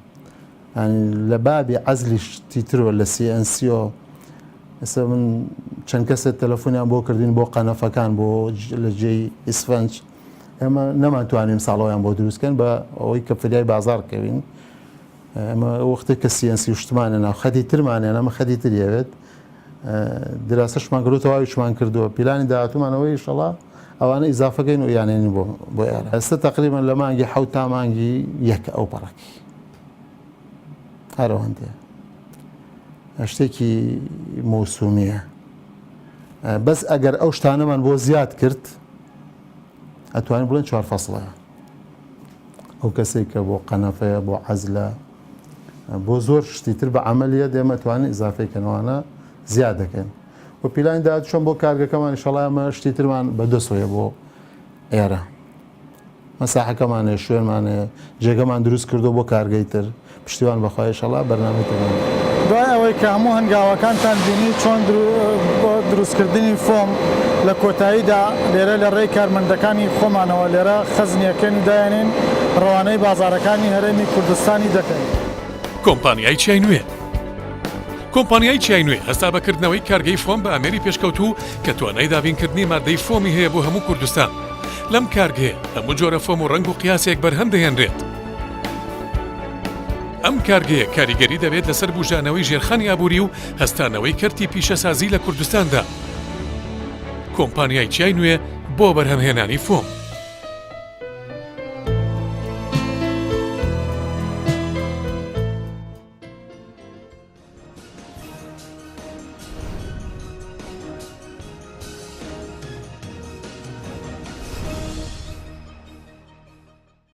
لە بابی عەزلی شتی ترۆ لە CNCO ئێستا من چەند کەسێک تەلەفۆنیان بۆ کردین بۆ قەنەفەکان بۆ لە جێی ئیسفەنج ئێمە نەمانتوانین ساڵۆیان بۆ دروستکەن بە ئەوەی کە فریای بازار کەوین ئەمە وەختێک کە CNC شتمانە ناو خەتی ترمانیان ئەمە خەتی تریەوێت دراسەشمان کردوتەواویشمان کردووە پیلانی داهاتوومانەوەی ئینشەڵا ئەوانە ئیزافەکەین و یانێنی بۆ ئێرە ئێستا تەقریبەن لە مانگی 7 تا مانگی 1 ئەو پەڕەکی هەروەندێ شتێکی مۆسومیە بەس ئەگەر ئەو شتانەمان بۆ زیاد کرد ئەتوانین بڵێن 4 فەسڵەیە ئەو کەسێک کە بۆ قەنەفەیە بۆ عەزلە بۆ زۆر شتی تر بە عەمەلیە دێمە توانین ئیزافەیکەنەوەوانە زیاد دەکەن و پیلانی داهات چۆن بۆ کارگەکەمان ئینشەڵا ئەمە شتی ترمان بەدەستۆیە بۆ ئێرە مەساحەکەمانێ شوێنمانێ جێگەمان دروست کردو بۆ کارگەی تر پشتیوان بەخوای ئینشەڵا بەرنامەیەکمان دوای ئەوەی کە هەموو هەنگاوەکانتان بینی چۆن بۆ دروستکردنی فۆم لە کۆتاییدا لێرە لە ڕێی کارمەندەکانی خۆمانەوە لێرە خەزنیەکەنی دایانین ڕەوانەی بازارەکانی هەرێمی کوردستانی دەکەین. کۆمپانیای چای نوێ کۆمپانیای چای نوێ هەستا بەکردنەوەی کارگەی فۆم بە ئەمێری پێشکەوتوو کە توانای دابینکردنی مادەی فۆمی هەیە بۆ هەموو کوردستان لەم کارگەیە هەموو جۆرە فۆم و ڕنگ و قیاسێک بەرهەم دەهێنرێت. ئەم کارگەیە کاریگەری دەبێت لەسەر بژانەوەی ژێرخانی ئابووری و هەستانەوەی کەرتی پیشەسازی لە کوردستاندا. کۆمپانیای چای نوێ بۆ بەرهەمهێنانی فۆم